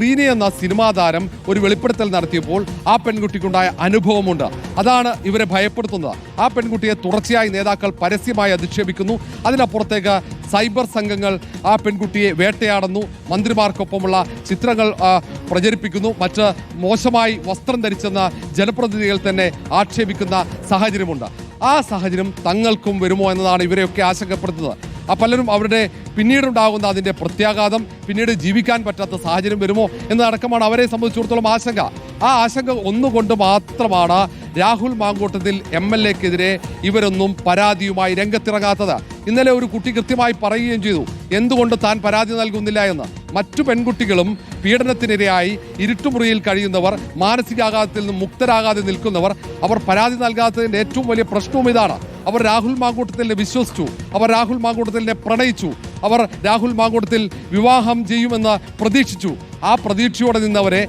റീനി എന്ന സിനിമാ താരം ഒരു വെളിപ്പെടുത്തൽ നടത്തിയപ്പോൾ ആ പെൺകുട്ടിക്കുണ്ടായ അനുഭവമുണ്ട്. അതാണ് ഇവരെ ഭയപ്പെടുത്തുന്നത്. ആ പെൺകുട്ടിയെ തുടർച്ചയായി നേതാക്കൾ പരസ്യമായി അധിക്ഷേപിക്കുന്നു. അതിനപ്പുറത്തേക്ക് സൈബർ സംഘങ്ങൾ ആ പെൺകുട്ടിയെ വേട്ടയാടുന്നു, മന്ത്രിമാർക്കൊപ്പമുള്ള ചിത്രങ്ങൾ പ്രചരിപ്പിക്കുന്നു, മറ്റ് മോശമായി വസ്ത്രം ധരിച്ചെന്ന് ജനപ്രതിനിധികൾ തന്നെ ആക്ഷേപിക്കുന്ന സാഹചര്യമുണ്ട്. ആ സാഹചര്യം തങ്ങൾക്കും വരുമോ എന്നതാണ് ഇവരെയൊക്കെ ആശങ്കപ്പെടുത്തുന്നത്. പലരും അവരുടെ പിന്നീടുണ്ടാകുന്ന അതിൻ്റെ പ്രത്യാഘാതം, പിന്നീട് ജീവിക്കാൻ പറ്റാത്ത സാഹചര്യം വരുമോ എന്നതടക്കമാണ് അവരെ സംബന്ധിച്ചിടത്തോളം ആശങ്ക. ആ ആശങ്ക ഒന്നുകൊണ്ട് മാത്രമാണ് രാഹുൽ മാങ്കൂട്ടത്തിൽ MLA-ക്കെതിരെ ഇവരൊന്നും പരാതിയുമായി രംഗത്തിറങ്ങാത്തത്. ഇന്നലെ ഒരു കുട്ടി കൃത്യമായി പറയുകയും ചെയ്തു എന്തുകൊണ്ട് താൻ പരാതി നൽകുന്നില്ല എന്ന്. മറ്റു പെൺകുട്ടികളും പീഡനത്തിനിരയായി ഇരുട്ടുമുറിയിൽ കഴിയുന്നവർ, മാനസികാഘാതത്തിൽ നിന്ന് മുക്തരാകാതെ നിൽക്കുന്നവർ, അവർ പരാതി നൽകാത്തതിൻ്റെ ഏറ്റവും വലിയ പ്രശ്നവും ഇതാണ്. അവർ രാഹുൽ മാങ്കൂട്ടത്തിലിനെ വിശ്വസിച്ചു, അവർ രാഹുൽ മാങ്കൂട്ടത്തിലിനെ പ്രണയിച്ചു, അവർ രാഹുൽ മാങ്കൂട്ടത്തിൽ വിവാഹം ചെയ്യുമെന്ന് പ്രതീക്ഷിച്ചു. ആ പ്രതീക്ഷയോടെ നിന്നവരെ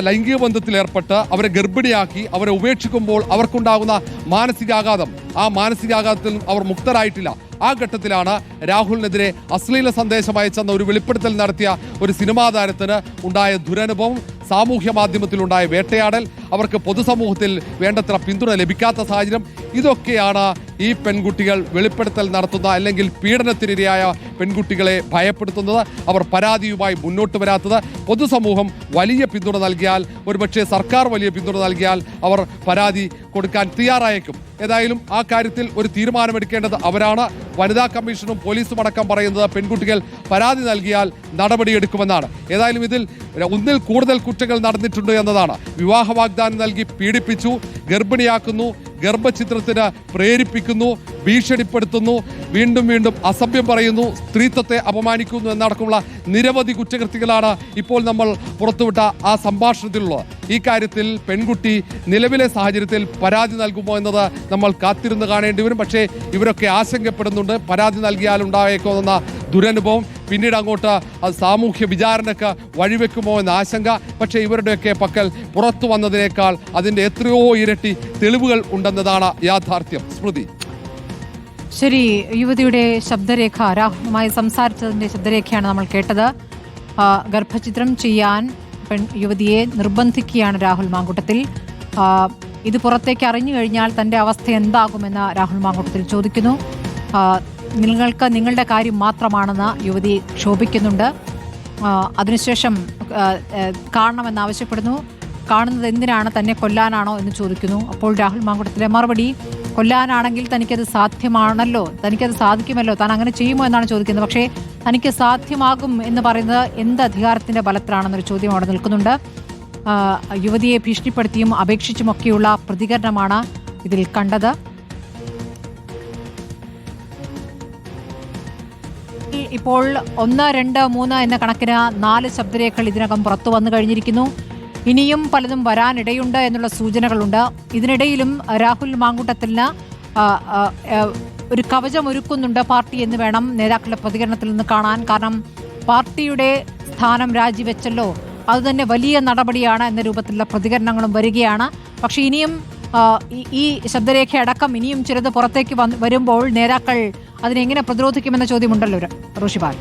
ലൈംഗിക ബന്ധത്തിൽ ഏർപ്പെട്ട് അവരെ ഗർഭിണിയാക്കി അവരെ ഉപേക്ഷിക്കുമ്പോൾ അവർക്കുണ്ടാകുന്ന മാനസികാഘാതം, ആ മാനസികാഘാതത്തിൽ അവർ മുക്തരായിട്ടില്ല. ആ ഘട്ടത്തിലാണ് രാഹുലിനെതിരെ അശ്ലീല സന്ദേശം അയച്ചെന്ന ഒരു വെളിപ്പെടുത്തൽ നടത്തിയ ഒരു സിനിമാ താരത്തിന് ഉണ്ടായ ദുരനുഭവം, സാമൂഹ്യ മാധ്യമത്തിലുണ്ടായ വേട്ടയാടൽ, അവർക്ക് പൊതുസമൂഹത്തിൽ വേണ്ടത്ര പിന്തുണ ലഭിക്കാത്ത സാഹചര്യം, ഇതൊക്കെയാണ് ഈ പെൺകുട്ടികൾ വെളിപ്പെടുത്തൽ നടത്തുന്ന അല്ലെങ്കിൽ പീഡനത്തിനിരയായ പെൺകുട്ടികളെ ഭയപ്പെടുത്തുന്നത്. അവർ പരാതിയുമായി മുന്നോട്ട് വരാത്തത്. പൊതുസമൂഹം വലിയ പിന്തുണ നൽകിയാൽ, ഒരുപക്ഷെ സർക്കാർ വലിയ പിന്തുണ നൽകിയാൽ അവർ പരാതി കൊടുക്കാൻ തയ്യാറായേക്കും. ഏതായാലും ആ കാര്യത്തിൽ ഒരു തീരുമാനമെടുക്കേണ്ടത് അവരാണ്. വനിതാ കമ്മീഷനും പോലീസും അടക്കം പറയുന്നത് പെൺകുട്ടികൾ പരാതി നൽകിയാൽ നടപടിയെടുക്കുമെന്നാണ്. ഏതായാലും ഇതിൽ ഒന്നിൽ കൂടുതൽ കുറ്റങ്ങൾ നടന്നിട്ടുണ്ട് എന്നതാണ്. വിവാഹ വാഗ്ദാനം നൽകി പീഡിപ്പിച്ചു, ഗർഭിണിയാക്കുന്നു, ഗർഭചിത്രത്തിന് പ്രേരിപ്പിക്കുന്നു, ഭീഷണിപ്പെടുത്തുന്നു, വീണ്ടും വീണ്ടും അസഭ്യം പറയുന്നു, സ്ത്രീത്വത്തെ അപമാനിക്കുന്നു എന്നടക്കമുള്ള നിരവധി കുറ്റകൃത്യങ്ങളാണ് ഇപ്പോൾ നമ്മൾ പുറത്തുവിട്ട ആ സംഭാഷണത്തിലുള്ളത്. ഈ കാര്യത്തിൽ പെൺകുട്ടി നിലവിലെ സാഹചര്യത്തിൽ പരാതി നൽകുമോ എന്നത് നമ്മൾ കാത്തിരുന്ന് കാണേണ്ടി വരും. പക്ഷേ ഇവരൊക്കെ ആശങ്കപ്പെടുന്നുണ്ട്. പരാതി നൽകിയാൽ ഉണ്ടായേക്കുമെന്ന ദുരനുഭവം പിന്നീട് അങ്ങോട്ട് അത് സാമൂഹ്യ വിചാരണക്ക് വഴിവെക്കുമോ എന്ന ആശങ്ക. പക്ഷേ ഇവരുടെയൊക്കെ പക്കൽ പുറത്തു വന്നതിനേക്കാൾ അതിൻ്റെ എത്രയോ ഇരട്ടി തെളിവുകൾ ഉണ്ടെന്നതാണ് യാഥാർത്ഥ്യം. സ്മൃതി, ശരി. യുവതിയുടെ ശബ്ദരേഖ, രാഹുലുമായി സംസാരിച്ചതിൻ്റെ ശബ്ദരേഖയാണ് നമ്മൾ കേട്ടത്. ഗർഭചിത്രം ചെയ്യാൻ യുവതിയെ നിർബന്ധിക്കുകയാണ് രാഹുൽ മാങ്കൂട്ടത്തിൽ. ഇത് പുറത്തേക്ക് അറിഞ്ഞു കഴിഞ്ഞാൽ തൻ്റെ അവസ്ഥ എന്താകുമെന്ന് രാഹുൽ മാങ്കൂട്ടത്തിൽ ചോദിക്കുന്നു. നിങ്ങൾക്ക് നിങ്ങളുടെ കാര്യം മാത്രമാണെന്ന് യുവതി ക്ഷോഭിക്കുന്നുണ്ട്. അതിനുശേഷം കാണണമെന്നാവശ്യപ്പെടുന്നു. കാണുന്നത് എന്തിനാണ്, തന്നെ കൊല്ലാനാണോ എന്ന് ചോദിക്കുന്നു. അപ്പോൾ രാഹുൽ മാങ്കൂട്ടത്തിലെ മറുപടി, കൊല്ലാനാണെങ്കിൽ തനിക്കത് സാധ്യമാണല്ലോ, തനിക്കത് സാധിക്കുമല്ലോ, താൻ അങ്ങനെ ചെയ്യുമോ എന്നാണ് ചോദിക്കുന്നത്. പക്ഷേ തനിക്ക് സാധ്യമാകും എന്ന് പറയുന്നത് എന്ത് അധികാരത്തിൻ്റെ ബലത്തിലാണെന്നൊരു ചോദ്യം അവിടെ നിൽക്കുന്നുണ്ട്. യുവതിയെ ഭീഷണിപ്പെടുത്തിയും അപേക്ഷിച്ചുമൊക്കെയുള്ള പ്രതികരണമാണ് ഇതിൽ കണ്ടത്. ഇപ്പോൾ 1, 2, 3 എന്ന കണക്കിന് 4 ശബ്ദരേഖകൾ ഇതിനകം പുറത്തു വന്നു കഴിഞ്ഞിരിക്കുന്നു. ഇനിയും പലതും വരാനിടയുണ്ട് എന്നുള്ള സൂചനകളുണ്ട്. ഇതിനിടയിലും രാഹുൽ മാങ്കൂട്ടത്തിന് ഒരു കവചമൊരുക്കുന്നുണ്ട് പാർട്ടി എന്ന് വേണം നേതാക്കളുടെ പ്രതികരണത്തിൽ നിന്ന് കാണാൻ. കാരണം പാർട്ടിയുടെ സ്ഥാനം രാജിവെച്ചല്ലോ, അതുതന്നെ വലിയ നടപടിയാണ് എന്ന രൂപത്തിലുള്ള പ്രതികരണങ്ങളും വരികയാണ്. പക്ഷേ ഇനിയും ഈ ശബ്ദരേഖ അടക്കം ഇനിയും ചിലത് പുറത്തേക്ക് വരുമ്പോൾ നേതാക്കൾ അതിനെങ്ങനെ പ്രതിരോധിക്കുമെന്ന ചോദ്യമുണ്ടല്ലോ ഋഷിപാൽ.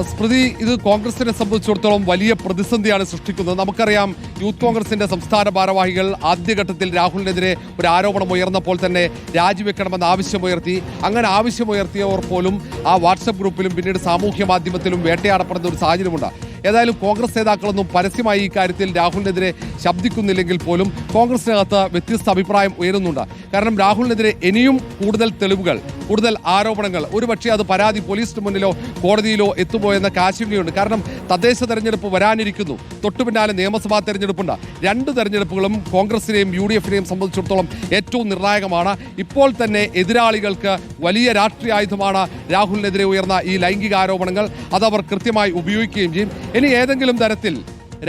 സ്മൃതി, ഇത് കോൺഗ്രസിനെ സംബന്ധിച്ചിടത്തോളം വലിയ പ്രതിസന്ധിയാണ് സൃഷ്ടിക്കുന്നത്. നമുക്കറിയാം, യൂത്ത് കോൺഗ്രസിന്റെ സംസ്ഥാന ഭാരവാഹികൾ ആദ്യഘട്ടത്തിൽ രാഹുലിനെതിരെ ഒരു ആരോപണം ഉയർന്നപ്പോൾ തന്നെ രാജിവെക്കണമെന്ന് ആവശ്യമുയർത്തി. അങ്ങനെ ആവശ്യമുയർത്തിയവർ പോലും ആ വാട്സപ്പ് ഗ്രൂപ്പിലും പിന്നീട് സാമൂഹ്യ മാധ്യമത്തിലും വേട്ടയാടപ്പെടുന്ന ഒരു സാഹചര്യമുണ്ട്. ഏതായാലും കോൺഗ്രസ് നേതാക്കളൊന്നും പരസ്യമായി ഈ കാര്യത്തിൽ രാഹുലിനെതിരെ ശബ്ദിക്കുന്നില്ലെങ്കിൽ പോലും കോൺഗ്രസിനകത്ത് വ്യത്യസ്ത അഭിപ്രായം ഉയരുന്നുണ്ട്. കാരണം രാഹുലിനെതിരെ ഇനിയും കൂടുതൽ തെളിവുകൾ, കൂടുതൽ ആരോപണങ്ങൾ, ഒരുപക്ഷെ അത് പരാതി പോലീസിന് മുന്നിലോ കോടതിയിലോ എത്തുമോ എന്ന ആശങ്കയുണ്ട്. കാരണം തദ്ദേശ തെരഞ്ഞെടുപ്പ് വരാനിരിക്കുന്നു, തൊട്ടു പിന്നാലെ നിയമസഭാ തെരഞ്ഞെടുപ്പുണ്ട്. 2 തെരഞ്ഞെടുപ്പുകളും കോൺഗ്രസിനെയും UDF-നെയും സംബന്ധിച്ചിടത്തോളം ഏറ്റവും നിർണായകമാണ്. ഇപ്പോൾ തന്നെ എതിരാളികൾക്ക് വലിയ രാഷ്ട്രീയ ആയുധമാണ് രാഹുലിനെതിരെ ഉയർന്ന ഈ ലൈംഗിക ആരോപണങ്ങൾ. അതവർ കൃത്യമായി ഉപയോഗിക്കുകയും ചെയ്യും. ഇനി ഏതെങ്കിലും തരത്തിൽ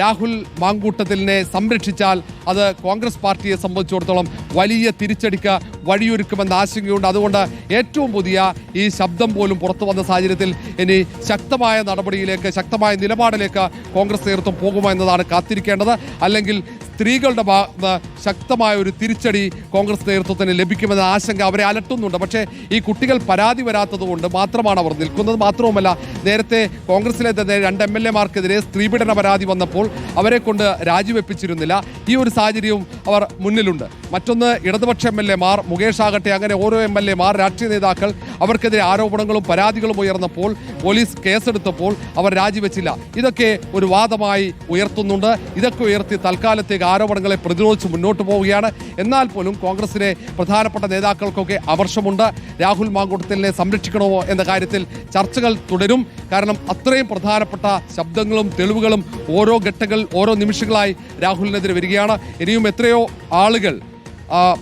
രാഹുൽ മാങ്കൂട്ടത്തിലിനെ സംരക്ഷിച്ചാൽ അത് കോൺഗ്രസ് പാർട്ടിയെ സംബന്ധിച്ചിടത്തോളം വലിയ തിരിച്ചടിക്ക് വഴിയൊരുക്കുമെന്ന ആശങ്കയുണ്ട്. അതുകൊണ്ട് ഏറ്റവും പുതിയ ഈ ശബ്ദം പോലും പുറത്തു വന്ന സാഹചര്യത്തിൽ ഇനി ശക്തമായ നടപടിയിലേക്ക്, ശക്തമായ നിലപാടിലേക്ക് കോൺഗ്രസ് നേതൃത്വം പോകുമോ എന്നതാണ് കാത്തിരിക്കേണ്ടത്. അല്ലെങ്കിൽ സ്ത്രീകളുടെ ഭാഗത്ത് ശക്തമായ ഒരു തിരിച്ചടി കോൺഗ്രസ് നേതൃത്വത്തിന് ലഭിക്കുമെന്ന ആശങ്ക അവരെ അലട്ടുന്നുണ്ട്. പക്ഷേ ഈ കുട്ടികൾ പരാതി വരാത്തത് കൊണ്ട് മാത്രമാണ് അവർ നിൽക്കുന്നത്. മാത്രവുമല്ല, നേരത്തെ കോൺഗ്രസിലെ തന്നെ 2 MLA-മാർക്കെതിരെ സ്ത്രീപീഡന പരാതി വന്നപ്പോൾ അവരെ കൊണ്ട് രാജിവെപ്പിച്ചിരുന്നില്ല. ഈ ഒരു സാഹചര്യവും അവർ മുന്നിലുണ്ട്. മറ്റൊന്ന്, ഇടതുപക്ഷ MLA-മാർ, മുകേഷ് ആകട്ടെ, അങ്ങനെ ഓരോ MLA-മാർ, രാഷ്ട്രീയ നേതാക്കൾ, അവർക്കെതിരെ ആരോപണങ്ങളും പരാതികളും ഉയർന്നപ്പോൾ പോലീസ് കേസെടുത്തപ്പോൾ അവർ രാജിവെച്ചില്ല. ഇതൊക്കെ ഒരു വാദമായി ഉയർത്തുന്നുണ്ട്. ഇതൊക്കെ ഉയർത്തി തൽക്കാലത്തേക്ക് ആരോപണങ്ങളെ പ്രതിരോധിച്ച് മുന്നോട്ട് പോവുകയാണ്. എന്നാൽ പോലും കോൺഗ്രസിലെ പ്രധാനപ്പെട്ട നേതാക്കൾക്കൊക്കെ അമർഷമുണ്ട്. രാഹുൽ മാങ്കൂട്ടത്തിലിനെ സംരക്ഷിക്കണമോ എന്ന കാര്യത്തിൽ ചർച്ചകൾ തുടരും. കാരണം അത്രയും പ്രധാനപ്പെട്ട ശബ്ദങ്ങളും തെളിവുകളും ഓരോ ഘട്ടങ്ങൾ, ഓരോ നിമിഷങ്ങളായി രാഹുലിനെതിരെ വരികയാണ്. ഇനിയും എത്രയോ ആളുകൾ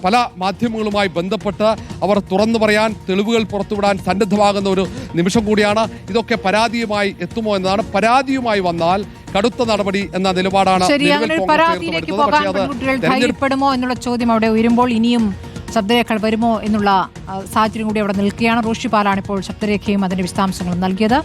പല മാധ്യമങ്ങളുമായി ബന്ധപ്പെട്ട് അവർ തുറന്നു പറയാൻ, തെളിവുകൾ പുറത്തുവിടാൻ സന്നദ്ധമാകുന്ന ഒരു നിമിഷം കൂടിയാണ്. ഇതൊക്കെ പരാതിയുമായി എത്തുമോ എന്നതാണ്. പരാതിയുമായി വന്നാൽ കടുത്ത നടപടി എന്ന നിലപാടാണ് പരാതിയിലേക്ക് പോകാൻ പെൺകുട്ടികൾ ധൈര്യപ്പെടുമോ എന്നുള്ള ചോദ്യം അവിടെ ഉയരുമ്പോൾ ഇനിയും ശബ്ദരേഖകൾ വരുമോ എന്നുള്ള സാഹചര്യം കൂടി അവിടെ നിൽക്കുകയാണ്. റോഷിപാലാണ് ഇപ്പോൾ ശബ്ദരേഖയും അതിന്റെ വിശദാംശങ്ങളും നൽകിയത്.